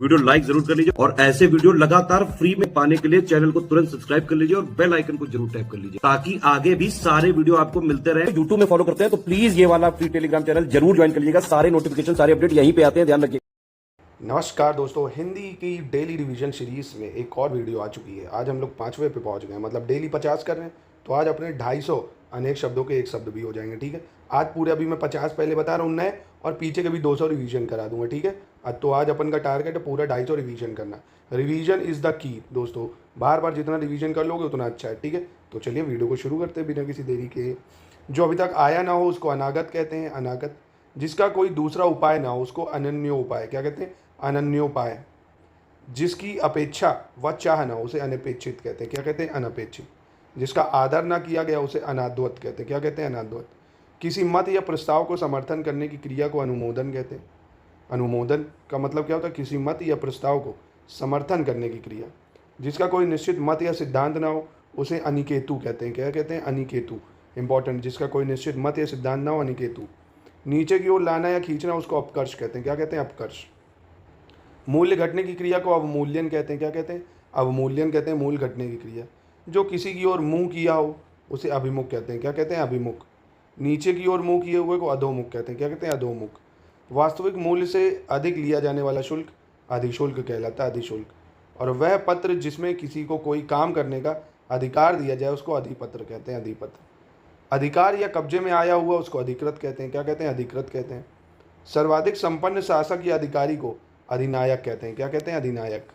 Video like जरूर कर लीजिए और ऐसे वीडियो लगातार फ्री में पाने के लिए चैनल को तुरंत सब्सक्राइब कर लीजिए और बेल आइकन को जरूर टैप कर लीजिए ताकि आगे भी सारे वीडियो आपको मिलते रहे। यूट्यूब में फॉलो करते हैं तो प्लीज ये वाला फ्री टेलीग्राम चैनल जरूर ज्वाइन कर लीजिएगा। सारे नोटिफिकेशन सारे अपडेट यहीं पे आते हैं, ध्यान रखिए। नमस्कार दोस्तों, हिंदी की डेली रिवीजन सीरीज में एक और वीडियो आ चुकी है। आज हम लोग 5वें पे पहुंच गए हैं, मतलब डेली 50 कर रहे हैं तो आज अपने 250 अनेक शब्दों के एक शब्द भी हो जाएंगे। ठीक है, आज पूरे अभी मैं 50 पहले बता रहा हूँ नए, और पीछे के भी 200 रिवीजन करा दूंगा। ठीक है, तो आज अपन का टारगेट है पूरा 250 रिवीजन करना। रिवीजन इज़ द की दोस्तों, बार बार जितना रिवीजन कर लोगे उतना अच्छा है। ठीक है, तो चलिए वीडियो को शुरू करते हैं बिना किसी देरी के। जो अभी तक आया ना हो उसको अनागत कहते हैं, अनागत। जिसका कोई दूसरा उपाय ना हो उसको अनन्योपाय क्या कहते हैं, अनन्योपाय। जिसकी अपेक्षा व चाह ना उसे अनपेक्षित कहते हैं, क्या कहते हैं, अनपेक्षित। जिसका आदर ना किया गया उसे अनाद्वत कहते हैं, क्या कहते हैं, अनाद्वत। किसी मत या प्रस्ताव को समर्थन करने की क्रिया को अनुमोदन कहते हैं। अनुमोदन का मतलब क्या होता है, किसी मत या प्रस्ताव को समर्थन करने की क्रिया। जिसका कोई निश्चित मत या सिद्धांत ना हो उसे अनिकेतु कहते हैं, क्या कहते हैं, अनिकेतु। इंपॉर्टेंट, जिसका कोई निश्चित मत या सिद्धांत ना हो, अनिकेतु। नीचे की ओर लाना या खींचना उसको अपकर्ष कहते हैं, क्या कहते हैं, अपकर्ष। मूल्य घटने की क्रिया को अवमूल्यन कहते हैं, क्या कहते हैं, अवमूल्यन कहते हैं, मूल घटने की क्रिया। जो किसी की ओर मुंह किया हो उसे अभिमुख कहते हैं, क्या कहते हैं, अभिमुख। नीचे की ओर मुंह किए हुए को अधोमुख कहते हैं, क्या कहते हैं, अधोमुख। वास्तविक मूल्य से अधिक लिया जाने वाला शुल्क अधिशुल्क कहलाता है, अधिशुल्क। और वह पत्र जिसमें किसी को कोई काम करने का अधिकार दिया जाए उसको अधिपत्र कहते हैं, अधिपत्र। अधिकार या कब्जे में आया हुआ उसको अधिकृत कहते हैं, क्या कहते हैं, अधिकृत कहते हैं। सर्वाधिक संपन्न शासक या अधिकारी को अधिनायक कहते हैं, क्या कहते हैं, अधिनायक।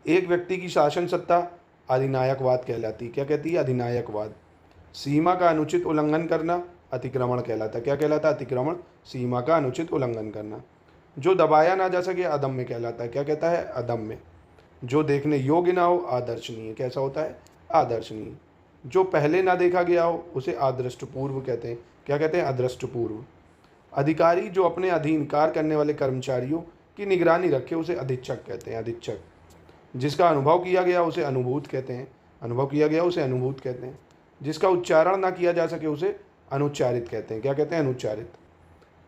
एक व्यक्ति की शासन सत्ता अधिनायकवाद कहलाती है, क्या कहती है, अधिनायकवाद। सीमा का अनुचित उल्लंघन करना अतिक्रमण कहलाता है, क्या कहलाता है, अतिक्रमण। सीमा का अनुचित उल्लंघन करना। जो दबाया ना जा सके अदम्य कहलाता है, क्या कहता है, अदम्य। जो देखने योग्य ना हो आदर्शनीय, कैसा होता है, आदर्शनीय। जो पहले ना देखा गया हो उसे अदृष्टपूर्व कहते हैं, क्या कहते हैं, अदृष्टपूर्व। अधिकारी जो अपने अधीन कार्य करने वाले कर्मचारियों की निगरानी रखे उसे अधीक्षक कहते हैं, अधीक्षक। जिसका अनुभव किया गया उसे अनुभूत कहते हैं, अनुभव किया गया उसे अनुभूत कहते हैं। जिसका उच्चारण ना किया जा सके उसे अनुच्चारित कहते हैं, क्या कहते हैं, अनुच्चारित।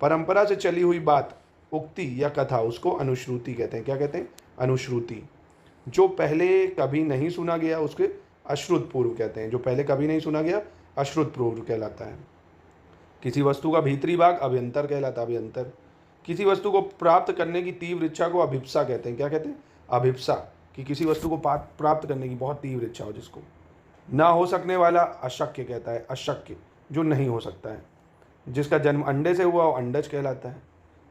परंपरा से चली हुई बात, उक्ति या कथा उसको अनुश्रुति कहते हैं, क्या कहते हैं, अनुश्रुति। जो पहले कभी नहीं सुना गया उसके अश्रुत पूर्व कहते हैं, जो पहले कभी नहीं सुना गया अश्रुत पूर्व कहलाता है। किसी वस्तु का भीतरी भाग अभ्यंतर कहलाता है, अभ्यंतर। किसी वस्तु को प्राप्त करने की तीव्र इच्छा को अभिप्सा कहते हैं, क्या कहते हैं, अभिप्सा। कि किसी वस्तु को प्राप्त करने की बहुत तीव्र इच्छा हो जिसको। ना हो सकने वाला अशक्य कहता है, अशक्य, जो नहीं हो सकता है। जिसका जन्म अंडे से हुआ हो अंडज कहलाता है।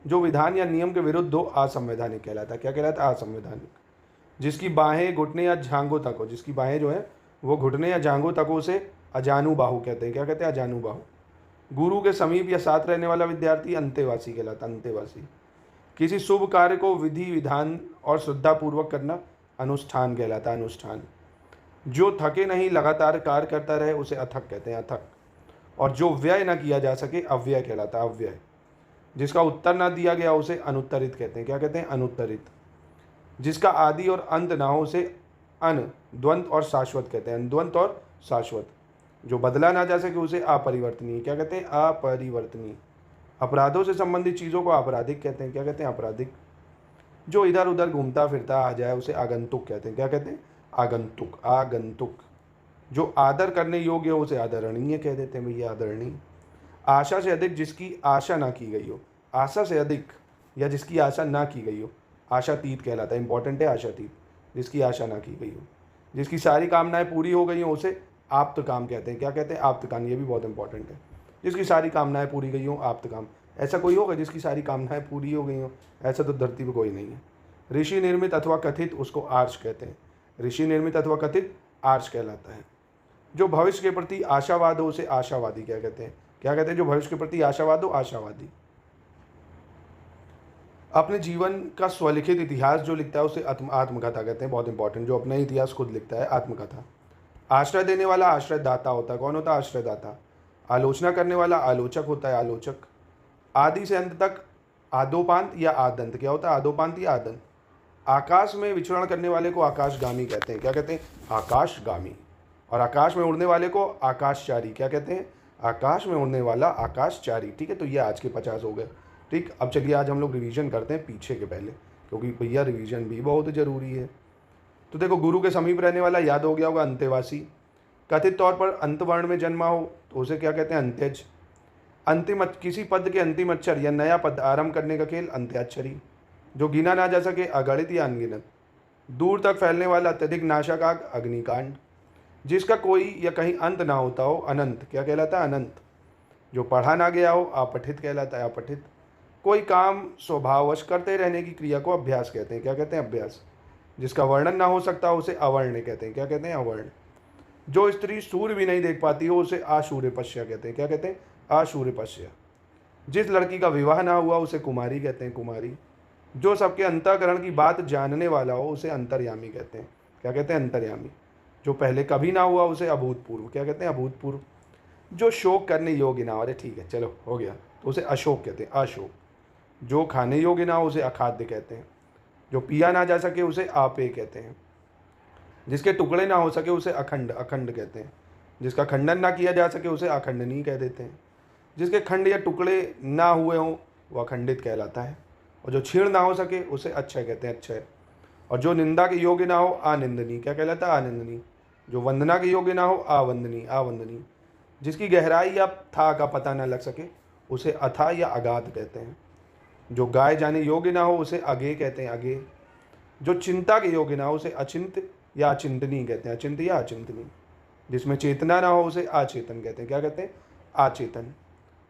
जो विधान या नियम के विरुद्ध हो असंवैधानिक कहलाता है, क्या कहलाता है, असंवैधानिक। जिसकी बाहें घुटने या जांघों तक हो, जिसकी बाहें जो है वो घुटने या जांघों तक हो उसे अजानुबाहु कहते हैं, क्या कहते हैं, अजानुबाहु। गुरु के समीप या साथ रहने वाला विद्यार्थी अंतेवासी कहलाता है, अंतेवासी। किसी शुभ कार्य को विधि विधान और श्रद्धापूर्वक करना अनुष्ठान कहलाता है, अनुष्ठान। जो थके नहीं लगातार कार्य करता रहे उसे अथक कहते हैं, अथक। और जो व्यय न किया जा सके अव्यय कहलाता है, अव्यय। जिसका उत्तर न दिया गया उसे अनुत्तरित कहते हैं, क्या कहते हैं, अनुत्तरित। जिसका आदि और अंत ना हो उसे अन द्वंद्व और शाश्वत कहते हैं, अनद्वंत और शाश्वत। जो बदला ना जा सके उसे अपरिवर्तनीय, क्या कहते हैं, अपरिवर्तनीय। अपराधों से संबंधित चीज़ों को आपराधिक कहते हैं, क्या कहते हैं, आपराधिक। जो इधर उधर घूमता फिरता आ जाए उसे आगंतुक कहते हैं, क्या कहते हैं, आगंतुक, आगंतुक। जो आदर करने योग्य हो उसे आदरणीय कह देते हैं, भैया आदरणीय। आशा से अधिक जिसकी आशा ना की गई हो, आशा से अधिक या जिसकी आशा ना की गई हो आशातीत कहलाता है, इंपॉर्टेंट है, आशातीत। जिसकी आशा ना की गई हो। जिसकी सारी कामनाएं पूरी हो गई हो उसे आप्त काम कहते हैं, क्या कहते हैं, आप्त काम। ये भी बहुत इंपॉर्टेंट है, जिसकी सारी कामनाएं पूरी गई हो आप्त काम। ऐसा कोई होगा जिसकी सारी कामनाएं पूरी हो गई हो, ऐसा तो धरती पर कोई नहीं है। ऋषि निर्मित अथवा कथित उसको आर्ष कहते हैं, ऋषि निर्मित अथवा कथित आर्ष कहलाता है। जो भविष्य के प्रति आशावाद हो उसे आशावादी क्या कहते हैं, क्या कहते हैं, जो भविष्य के प्रति आशावाद हो, आशावादी। अपने जीवन का स्वलिखित इतिहास जो लिखता है उसे आत्मकथा कहते हैं, बहुत इंपॉर्टेंट। जो अपना इतिहास खुद लिखता है, आत्मकथा। आश्रय देने वाला आश्रयदाता होता है, कौन होता है, आश्रयदाता। आलोचना करने वाला आलोचक होता है, आलोचक। आदि से अंत तक आदोपांत या आदंत, क्या होता है, आदोपांत या आदंत। आकाश में विचरण करने वाले को आकाशगामी कहते हैं, क्या कहते हैं, आकाशगामी। और आकाश में उड़ने वाले को आकाशचारी क्या कहते हैं, आकाश में उड़ने वाला आकाशचारी। ठीक है, तो ये आज के 50 हो गए। ठीक, अब चलिए आज हम लोग रिवीजन करते हैं पीछे के पहले क्योंकि भैया रिवीजन भी बहुत ज़रूरी है। तो देखो, गुरु के समीप रहने वाला याद हो गया होगा अंतेवासी। कथित तौर पर अंतवर्ण में जन्मा हो तो उसे क्या कहते हैं? अंत्यज। अंतिम किसी पद के अंतिम अक्षर या नया पद आरंभ करने का खेल अंत्याक्षरी। जो गिना ना जा सके अगणित या अनगिनत। दूर तक फैलने वाला अत्यधिक नाशक आग अग्निकांड। जिसका कोई या कहीं अंत ना होता हो अनंत क्या कहलाता है? अनंत। जो पढ़ा ना गया हो अपठित कहलाता है अपठित। कोई काम स्वभाववश करते रहने की क्रिया को अभ्यास कहते हैं। क्या कहते हैं? अभ्यास। जिसका वर्णन ना हो सकता उसे अवर्ण कहते हैं। क्या कहते हैं? अवर्ण। जो स्त्री सूर्य भी नहीं देख पाती हो उसे आशूर्यपश्या कहते हैं। क्या कहते हैं? आशूर्यपश्या। जिस लड़की का विवाह ना हुआ उसे कुमारी कहते हैं। कुमारी। जो सबके अंतःकरण की बात जानने वाला हो उसे अंतर्यामी कहते हैं। क्या कहते हैं? अंतर्यामी। जो पहले कभी ना हुआ उसे अभूतपूर्व। क्या कहते हैं? अभूतपूर्व। जो शोक करने योग्य ना हो, अरे ठीक है चलो हो गया, तो उसे अशोक कहते हैं। अशोक। जो खाने योग्य ना हो उसे अखाद्य कहते हैं। जो पिया ना जा सके उसे आपेय कहते हैं। जिसके टुकड़े ना हो सके उसे अखंड अखंड कहते हैं। जिसका खंडन ना किया जा सके उसे अखंडनीय कह देते हैं। जिसके खंड या टुकड़े ना हुए हों वह अखंडित कहलाता है। और जो क्षीण ना हो सके उसे अक्षय कहते हैं। अक्षय। और जो निंदा के योग्य ना हो आनिंदनीय क्या कहलाता है? आनिंदनीय। जो वंदना के योग्य ना हो आवंदनीय आवंदनीय। जिसकी गहराई या था का पता न लग सके उसे अथा या अगाध कहते हैं। जो गाए जाने योग्य ना हो उसे अगे कहते हैं। अगे। जो चिंता के योग्य ना हो उसे अचिंत या अचिंतनीय कहते हैं। अचिंत या अचिंतनीय। जिसमें चेतना ना हो उसे अचेतन कहते हैं। क्या कहते हैं? अचेतन।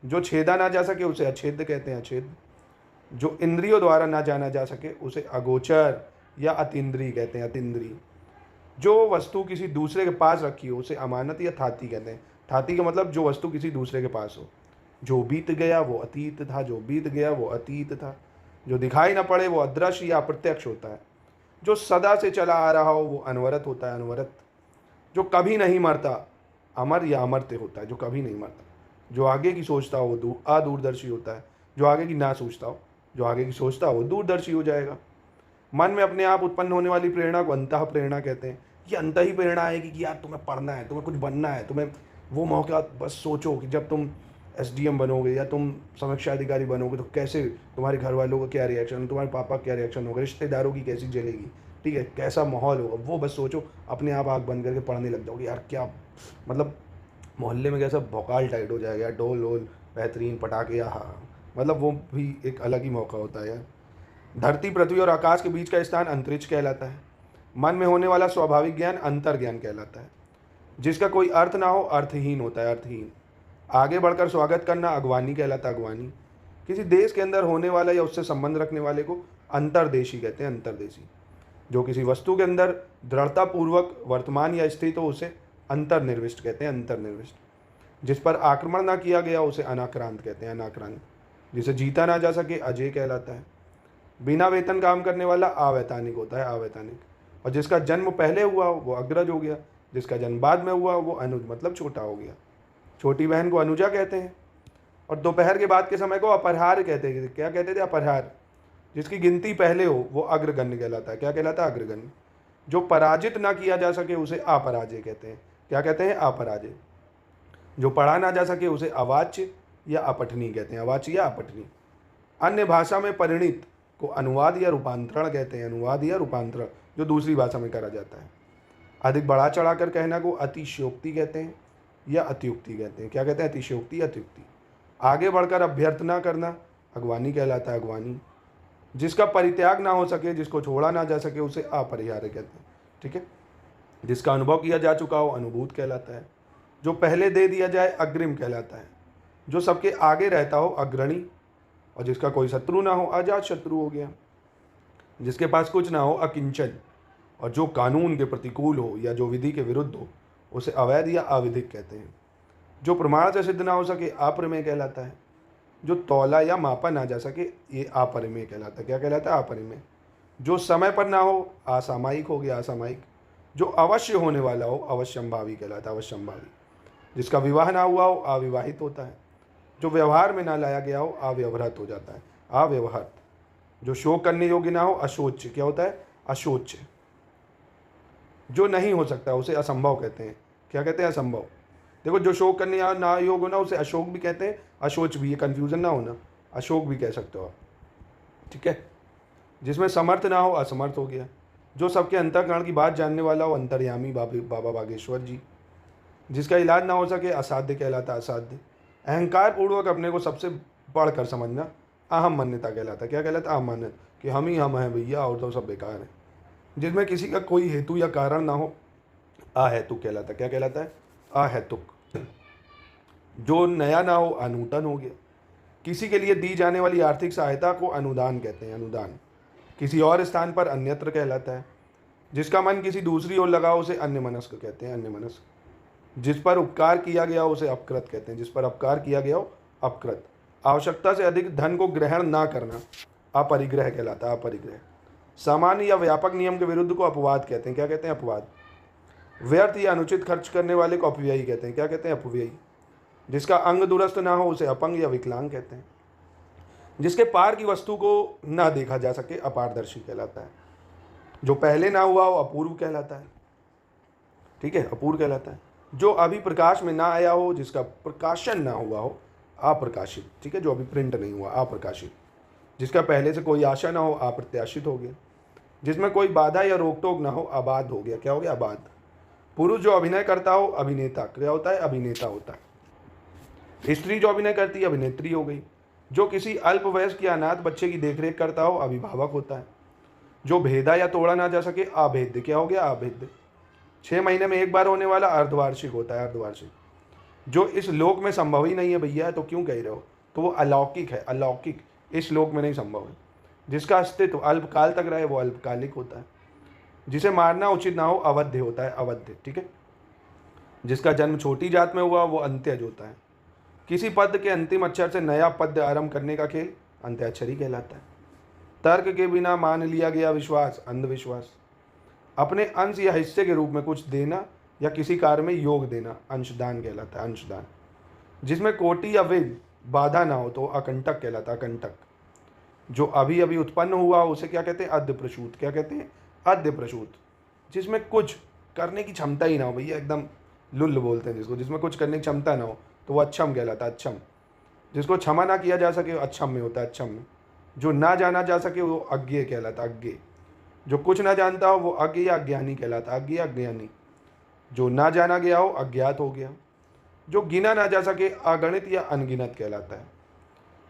जो छेदा ना जा सके उसे अछेद कहते हैं। अछेद। जो इंद्रियों द्वारा ना जाना जा सके उसे अगोचर या अतीन्द्रिय कहते हैं। अतीन्द्रिय। जो वस्तु किसी दूसरे के पास रखी हो उसे अमानत या थाती कहते हैं। थाती का मतलब जो वस्तु किसी दूसरे के पास हो। जो बीत गया वो अतीत था। जो बीत गया वो अतीत था। जो दिखाई ना पड़े वो अदृश्य या अप्रत्यक्ष होता है। जो सदा से चला आ रहा हो वो अनवरत होता है। अनवरत। जो कभी नहीं मरता अमर या अमर्त्य होता है। जो कभी नहीं मरता। जो आगे की सोचता हो वो अदूरदर्शी होता है। जो आगे की ना सोचता हो, जो आगे की सोचता हो वो दूरदर्शी हो जाएगा। मन में अपने आप उत्पन्न होने वाली प्रेरणा को अंतः प्रेरणा कहते हैं। ये अंत ही प्रेरणा आएगी कि यार तुम्हें पढ़ना है, तुम्हें कुछ बनना है, तुम्हें वो मौका बस सोचो कि जब तुम एसडीएम बनोगे या तुम समीक्षा अधिकारी बनोगे तो कैसे तुम्हारे घर वालों का क्या रिएक्शन, तुम्हारे पापा का क्या रिएक्शन होगा, रिश्तेदारों की कैसी जलेगी, ठीक है, कैसा माहौल होगा, वो बस सोचो। अपने आप आँख बंद करके पढ़ने लग जाओगे। यार क्या मतलब मोहल्ले में कैसा भौकाल टाइट हो जाएगा यार, ढोल वोल बेहतरीन पटाखे, हाँ मतलब वो भी एक अलग ही मौका होता है यार। धरती पृथ्वी और आकाश के बीच का स्थान अंतरिक्ष कहलाता है। मन में होने वाला स्वाभाविक ज्ञान अंतर्ज्ञान कहलाता है। जिसका कोई अर्थ ना हो अर्थहीन होता है। अर्थहीन। आगे बढ़कर स्वागत करना अगवानी कहलाता है। अगवानी। किसी देश के अंदर होने वाला या उससे संबंध रखने वाले को अंतर्देशी कहते हैं। अंतर्देशी। जो किसी वस्तु के अंदर दृढ़तापूर्वक वर्तमान या स्थित हो उसे अंतर्निर्विष्ट कहते हैं। अंतर्निर्विष्ट। जिस पर आक्रमण ना किया गया उसे अनाक्रांत कहते हैं। अनाक्रांत। जिसे जीता ना जा सके अजय कहलाता है। बिना वेतन काम करने वाला अवैतनिक होता है। अवैतनिक। और जिसका जन्म पहले हुआ वो अग्रज हो गया। जिसका जन्म बाद में हुआ वो अनुज मतलब छोटा हो गया। छोटी बहन को अनुजा कहते हैं। और दोपहर के बाद के समय को अपरहार कहते हैं। क्या कहते थे? अपरहार। जिसकी गिनती पहले हो वो अग्रगण्य कहलाता है। क्या कहलाता है? अग्रगण्य। जो पराजित ना किया जा सके उसे अपराजय कहते हैं। क्या कहते हैं? अपराजय। जो पढ़ा ना जा सके उसे अवाच्य या अपठनीय कहते हैं। अवाच्य या अपठनीय। अन्य भाषा में परिणित को अनुवाद या रूपांतरण कहते हैं। अनुवाद या रूपांतरण जो दूसरी भाषा में करा जाता है। अधिक बढ़ा चढ़ाकर कहना को अतिशयोक्ति कहते हैं या अतियुक्ति कहते हैं। क्या कहते हैं? अतिशयोक्ति, अतियुक्ति। आगे बढ़कर अभ्यर्थना करना अगवानी कहलाता है। अगवानी। जिसका परित्याग ना हो सके, जिसको छोड़ा ना जा सके उसे अपरिहार्य कहते हैं। ठीक है। जिसका अनुभव किया जा चुका हो अनुभूत कहलाता है। जो पहले दे दिया जाए अग्रिम कहलाता है। जो सबके आगे रहता हो अग्रणी। और जिसका कोई शत्रु ना हो अजात शत्रु हो गया। जिसके पास कुछ ना हो अकिंचन। और जो कानून के प्रतिकूल हो या जो विधि के विरुद्ध हो उसे अवैध या अविधिक कहते हैं। जो प्रमाण से सिद्ध ना हो सके अप्रमेय कहलाता है। जो तौला या मापा ना जा सके ये अपरिमेय कहलाता है। क्या कहलाता है? अपरिमेय। जो समय पर ना हो असामयिक हो गया। असामयिक। जो अवश्य होने वाला हो अवश्यंभावी कहलाता है। अवश्यंभावी। जिसका विवाह ना हुआ हो अविवाहित होता है। जो व्यवहार में ना लाया गया हो अव्यवहृत हो जाता है। अव्यवहृत। जो शोक करने योग्य ना हो अशोच्य। क्या होता है? अशोच्य। जो नहीं हो सकता उसे असंभव कहते हैं। क्या कहते हैं? असंभव। देखो, जो शोक करने या ना योग होना उसे अशोक भी कहते हैं, अशोच भी। ये कन्फ्यूजन ना होना, अशोक भी कह सकते हो आप। ठीक है। जिसमें समर्थ ना हो असमर्थ हो गया। जो सबके अंतःकरण की बात जानने वाला हो अंतर्यामी बाबा बागेश्वर जी। जिसका इलाज ना हो सके असाध्य कहलाता असाध्य। अहंकार पूर्वक अपने को सबसे बढ़कर समझना अहम मान्यता कहलाता। क्या कहलाता? अहम मान्यता, कि हम ही हम हैं भैया और तो सब बेकार हैं। जिसमें किसी का कोई हेतु या कारण ना हो अहेतुक कहलाता। क्या कहलाता है? अहेतुक। जो नया ना हो अनूतन हो गया। किसी के लिए दी जाने वाली आर्थिक सहायता को अनुदान कहते हैं। अनुदान किसी और स्थान पर अन्यत्र कहलाता है। जिसका मन किसी दूसरी ओर लगा उसे अन्यमनस्क कहते हैं। अन्यमनस्क। जिस पर उपकार किया गया उसे अपकृत कहते हैं। जिस पर अपकार किया गया हो अपकृत। आवश्यकता से अधिक धन को ग्रहण ना करना अपरिग्रह कहलाता है। अपरिग्रह। सामान्य या व्यापक नियम के विरुद्ध को अपवाद कहते हैं। क्या कहते हैं? अपवाद। व्यर्थ या अनुचित खर्च करने वाले को अपव्ययी कहते हैं। क्या कहते हैं? अपव्ययी। जिसका अंग दुरुस्त ना हो उसे अपंग या विकलांग कहते हैं। जिसके पार की वस्तु को ना देखा जा सके अपारदर्शी कहलाता है। जो पहले ना हुआ हो अपूर्व कहलाता है। ठीक है, अपूर्व कहलाता है। जो अभी प्रकाश में ना आया हो, जिसका प्रकाशन ना हुआ हो अप्रकाशित। ठीक है, जो अभी प्रिंट नहीं हुआ अप्रकाशित। जिसका पहले से कोई आशा ना हो अप्रत्याशित हो गया। जिसमें कोई बाधा या रोक टोक ना हो अबाध हो गया। क्या हो गया? अबाध। पुरुष जो अभिनय करता हो अभिनेता। क्या होता है? अभिनेता होता है। स्त्री जो अभिनय करती है अभिनेत्री हो गई। जो किसी अल्पवयस्क या अनाथ बच्चे की देखरेख करता हो अभिभावक होता है। जो भेदा या तोड़ा ना जा सके अभेद्य। क्या हो गया? अभेद्य। 6 महीने में एक बार होने वाला अर्धवार्षिक होता है। अर्धवार्षिक। जो इस लोक में संभव ही नहीं है भैया, तो क्यों कह रहे हो? तो वो अलौकिक है। अलौकिक इस लोक में नहीं संभव है। जिसका अस्तित्व अल्पकाल तक रहे वो अल्पकालिक होता है। जिसे मारना उचित ना हो अवध्य होता है। अवध्य। ठीक है। जिसका जन्म छोटी जात में हुआ वो अंत्यज होता है। किसी पद के अंतिम अक्षर से नया पद आरंभ करने का खेल अंत्याक्षरी कहलाता है। तर्क के बिना मान लिया गया विश्वास अंधविश्वास। अपने अंश या हिस्से के रूप में कुछ देना या किसी कार्य में योग देना अंशदान कहलाता है। अंशदान। जिसमें कोटि या विध बाधा ना हो तो अकंटक कहलाता है। अकंटक। जो अभी अभी उत्पन्न हुआ उसे क्या कहते हैं? अद्य प्रसूत। क्या कहते हैं? अद्य प्रसूत। जिसमें कुछ करने की क्षमता ही ना हो भैया, एकदम लुल्ल बोलते हैं जिसको। जिसमें कुछ करने की क्षमता ना हो तो वो अक्षम कहलाता है। अक्षम। जिसको क्षमा ना किया जा सके वो अक्षम में होता है। अक्षम में। जो ना जाना जा सके वो अज्ञेय कहलाता है। अज्ञेय। जो कुछ ना जानता हो वो अज्ञ या अज्ञानी कहलाता है। अज्ञ या अज्ञानी। जो ना जाना गया हो अज्ञात हो गया। जो गिना ना जा सके अगणित या अनगिनत कहलाता है।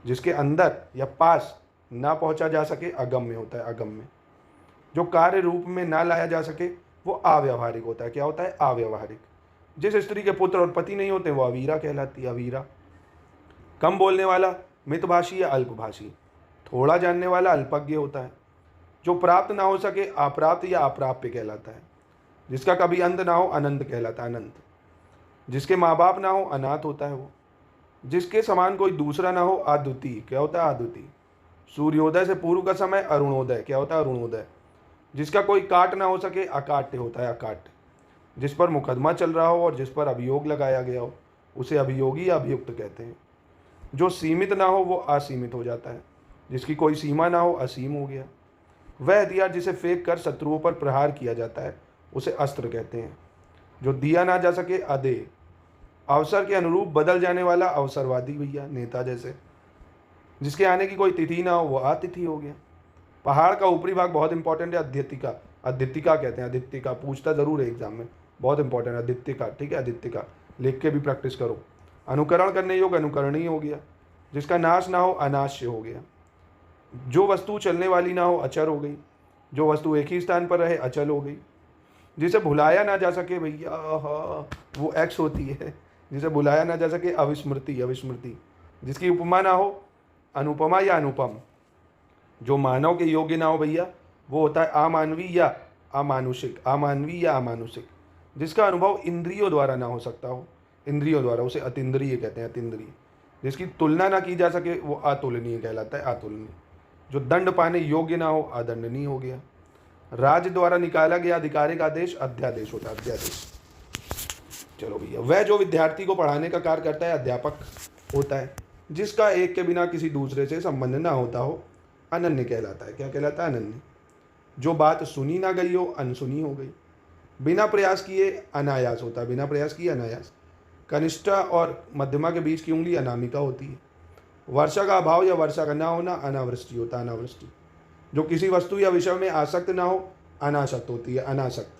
जिसके अंदर या पास ना पहुंचा जा सके अगम्य होता है। अगम्य। जो कार्य रूप में ना लाया जा सके वो अव्यावहारिक होता है। क्या होता है? अव्यावहारिक। जिस स्त्री के पुत्र और पति नहीं होते वो अवीरा कहलाती है। अवीरा। कम बोलने वाला मितभाषी या अल्पभाषी। थोड़ा जानने वाला अल्पज्ञ होता है। जो प्राप्त ना हो सके अप्राप्त या अप्राप्य कहलाता है। जिसका कभी अंत ना हो अनंत कहलाता है। अनंत। जिसके माँ बाप ना हो अनाथ होता है वो। जिसके समान कोई दूसरा ना हो अद्वितीय। क्या होता है? अद्वितीय। सूर्योदय से पूर्व का समय अरुणोदय। क्या होता है? अरुणोदय। जिसका कोई काट ना हो सके अकाट्य होता है। अकाट्य। जिस पर मुकदमा चल रहा हो और जिस पर अभियोग लगाया गया हो उसे अभियोगी या अभियुक्त कहते हैं। जो सीमित ना हो वो असीमित हो जाता है। जिसकी कोई सीमा ना हो असीम हो गया। वह हथियार जिसे फेंक कर शत्रुओं पर प्रहार किया जाता है उसे अस्त्र कहते हैं। जो दिया ना जा सके अदेय। अवसर के अनुरूप बदल जाने वाला अवसरवादी भैया, नेता जैसे। जिसके आने की कोई तिथि ना हो वो अतिथि हो गया। पहाड़ का ऊपरी भाग बहुत इंपॉर्टेंट है। अद्यतिका। अदित्यिका कहते हैं। अदित्यिका पूछता जरूर है एग्जाम में, बहुत इंपॉर्टेंट है अदित्यिका। ठीक है, अदित्यिका लिख के भी प्रैक्टिस करो। अनुकरण करने योग्य अनुकरणीय हो गया। जिसका नाश ना हो अनाश्य हो गया। जो वस्तु चलने वाली ना हो अचर हो गई। जो वस्तु एक ही स्थान पर रहे अचल हो गई। जिसे भुलाया ना जा सके भैया वो एक्स होती है। जिसे भुलाया ना जा सके अविस्मृति। अविस्मृति। जिसकी उपमा ना हो अनुपमा या अनुपम। जो मानव के योग्य ना हो भैया वो होता है अमानवीय या अमानुषिक। अमानवीय या अमानुषिक। जिसका अनुभव इंद्रियों द्वारा ना हो सकता हो, इंद्रियों द्वारा, उसे अतीन्द्रिय कहते हैं। अतीन्द्रिय। जिसकी तुलना ना की जा सके वो अतुलनीय कहलाता है। अतुलनीय। जो दंड पाने योग्य ना हो अदंडनीय हो गया। राज्य द्वारा निकाला गया आधिकारिक आदेश अध्यादेश होता है। अध्यादेश। चलो भैया, वह जो विद्यार्थी को पढ़ाने का कार्य करता है अध्यापक होता है। जिसका एक के बिना किसी दूसरे से संबंध ना होता हो अनन्य कहलाता है। क्या कहलाता है? अनन्य। जो बात सुनी ना गई हो अनसुनी हो गई। बिना प्रयास किए अनायास होता है। बिना प्रयास किए अनायास। कनिष्ठा और मध्यमा के बीच की उंगली अनामिका होती है। वर्षा का अभाव या वर्षा का ना होना अनावृष्टि होता है। अनावृष्टि। जो किसी वस्तु या विषय में आसक्त ना हो अनासक्त होती है, अनासक्त।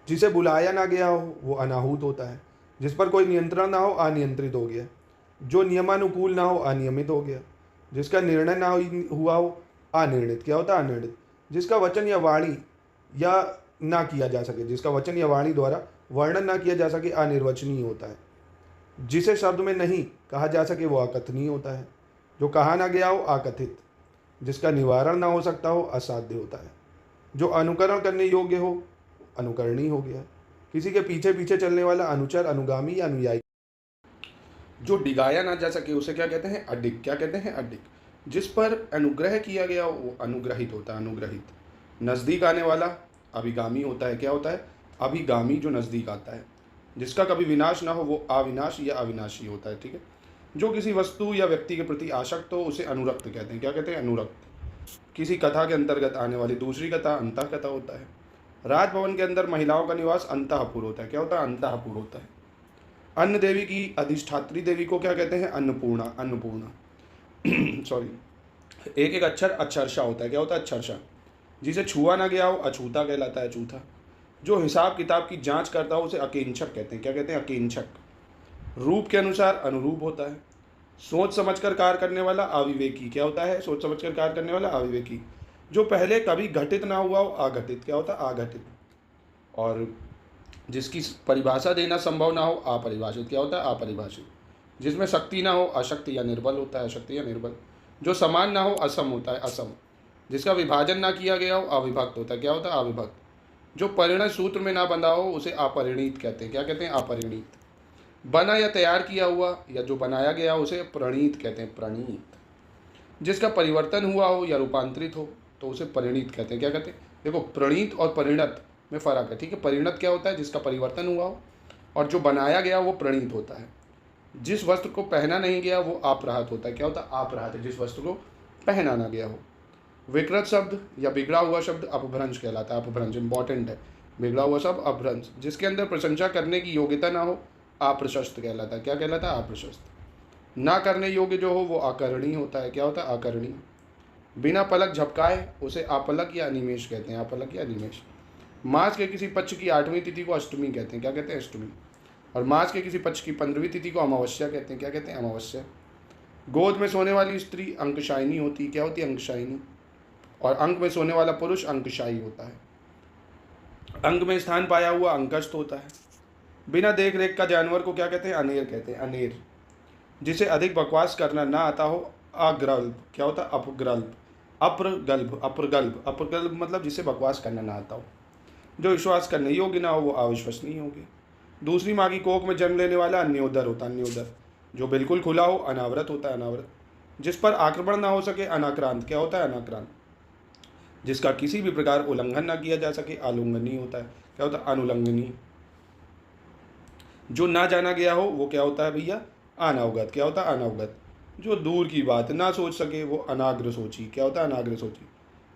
जिसे बुलाया ना गया हो वो अनाहूत होता है। जिस पर कोई नियंत्रण ना हो अनियंत्रित हो गया। जो नियमानुकूल ना हो अनियमित हो गया। जिसका निर्णय ना हुआ हो अनिर्णित, क्या होता है? अनिर्णित। जिसका वचन या वाणी या ना किया जा सके, जिसका वचन या वाणी द्वारा वर्णन ना किया जा सके अनिर्वचनीय होता है। जिसे शब्द में नहीं कहा जा सके वो अकथनीय होता है। जो कहा ना गया हो अकथित। जिसका निवारण ना हो सकता हो असाध्य होता है। जो अनुकरण करने योग्य हो अनुकरणीय हो गया। किसी के पीछे पीछे चलने वाला अनुचर, अनुगामी या अनुयायी। जो डिगाया ना जा सके उसे क्या कहते हैं? अडिग। क्या कहते हैं? अडिग। जिस पर अनुग्रह किया गया हो वो अनुग्रहित होता है, अनुग्रहित। नज़दीक आने वाला अभिगामी होता है, क्या होता है? अभिगामी, जो नज़दीक आता है। जिसका कभी विनाश ना हो वो अविनाश या अविनाशी होता है, ठीक है। जो किसी वस्तु या व्यक्ति के प्रति आसक्त हो उसे अनुरक्त कहते हैं, क्या कहते हैं? अनुरक्त। किसी कथा के अंतर्गत आने वाली दूसरी कथा अंतःकथा होता है। राजभवन के अंदर महिलाओं का निवास अंतःपुर होता है, क्या होता है? अंतःपुर होता है। अन्न देवी की अधिष्ठात्री देवी को क्या कहते हैं? अन्नपूर्णा, अन्नपूर्णा सॉरी। एक एक अक्षर अक्षरशा होता है, क्या होता है? अक्षरशा। जिसे छुआ ना गया हो अछूता कहलाता है, अछूता। जो हिसाब किताब की जांच करता हो उसे अकेंचक कहते हैं, क्या कहते हैं? अकेंचक। रूप के अनुसार अनुरूप होता है। सोच समझकर कार्य करने वाला अविवेकी, क्या होता है? सोच समझकर कार्य करने वाला अविवेकी। जो पहले कभी घटित ना हुआ हो अघटित, क्या होता है? अघटित। और जिसकी परिभाषा देना संभव ना हो अपरिभाषित, क्या होता है? अपरिभाषित। जिसमें शक्ति ना हो अशक्ति या निर्बल होता है, अशक्ति या निर्बल। जो समान ना हो असम होता है, असम। जिसका विभाजन ना किया गया हो अविभक्त होता है, क्या होता है? अविभक्त। जो परिणय सूत्र में ना बंधा हो उसे अपरिणीत कहते हैं, क्या कहते हैं? अपरिणीत। बना या तैयार किया हुआ या जो बनाया गया उसे प्रणीत कहते हैं, प्रणीत। जिसका परिवर्तन हुआ हो या रूपांतरित हो तो उसे परिणीत कहते हैं, क्या कहते हैं? देखो, प्रणीत और परिणत में फ़र्क है, ठीक है। परिणत क्या होता है? जिसका परिवर्तन हुआ हो, और जो बनाया गया वो प्रणीत होता है। जिस वस्त्र को पहना नहीं गया वो अपराहत होता है, क्या होता है? अपराहत है, जिस वस्तु को पहना ना गया हो। विकृत शब्द या बिगड़ा हुआ शब्द अपभ्रंश कहलाता है, अपभ्रंश इंपॉर्टेंट है। बिगड़ा हुआ शब्द अपभ्रंश। जिसके अंदर प्रशंसा करने की योग्यता ना हो अप्रशस्त कहलाता है, क्या कहलाता है? अप्रशस्त। ना करने योग्य जो हो वो अकरणीय होता है, क्या होता है? अकरणीय। बिना पलक झपकाए उसे अपलक या अनिमेष कहते हैं, अपलक या अनिमेष। मास के किसी पक्ष की 8वीं तिथि को अष्टमी कहते हैं, क्या कहते हैं? अष्टमी। और मास के किसी पक्ष की 15वीं तिथि को अमावस्या कहते हैं, क्या कहते हैं? अमावस्या। गोद में सोने वाली स्त्री अंकशायिनी होती है, क्या होती है? अंकशायिनी। और अंक में सोने वाला पुरुष अंकशायी होता है। अंक में स्थान पाया हुआ अंकस्थ होता है। बिना देख रेख का जानवर को क्या कहते हैं? अनेर कहते हैं, अनेर। जिसे अधिक बकवास करना ना आता हो अग्रल्प, क्या होता है? अपग्रल्प। अप्रगल्भ, अप्रगल्भ, अप्रगल्भ मतलब जिसे बकवास करना ना आता हो। जो विश्वास करने योग्य ना हो वो अविश्वसनीय होगी। दूसरी माँ की कोख में जन्म लेने वाला अन्योदर होता है, अन्योदर। जो बिल्कुल खुला हो अनावृत होता है, अनावृत। जिस पर आक्रमण ना हो सके अनाक्रांत, क्या होता है? अनाक्रांत। जिसका किसी भी प्रकार उल्लंघन ना किया जा सके अनुल्लंघनीय होता है, क्या होता है? अनुल्लंघनीय। जो ना जाना गया हो वो क्या होता है भैया? अनवगत, क्या होता है? अनवगत। जो दूर की बात ना सोच सके वो अनाग्र सोची, क्या होता है? अनाग्र सोची।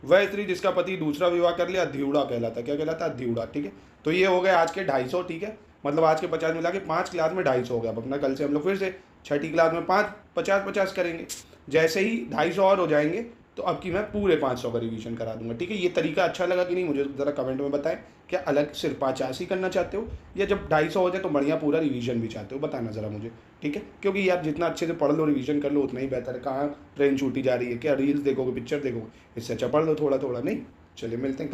वह स्त्री जिसका पति दूसरा विवाह कर लिया अध्यूड़ा कहलाता है, क्या कहलाता है? अध्यूड़ा, ठीक है। तो ये हो गए आज के 250, ठीक है। मतलब आज के 50 मिला के 5 क्लास में 250 हो गया। अब अपना कल से हम लोग फिर से 6ठी क्लास में 50 करेंगे। जैसे ही 250 और हो जाएंगे तो अब की मैं पूरे 500 का रिवीजन करा दूंगा, ठीक है। ये तरीका अच्छा लगा कि नहीं मुझे ज़रा कमेंट में बताएं। क्या अलग सिर्फ 50 ही करना चाहते हो या जब 250 हो जाए तो बढ़िया पूरा रिवीजन भी चाहते हो? बताना ज़रा मुझे, ठीक है। क्योंकि यार जितना अच्छे से पढ़ लो, रिवीजन कर लो, उतना ही बेहतर है। कहाँ ट्रेन छूटी जा रही है? क्या रील्स देखोगे, पिक्चर देखोगे? इससे अच्छा पढ़ लो थोड़ा थोड़ा, नहीं? चलिए मिलते हैं।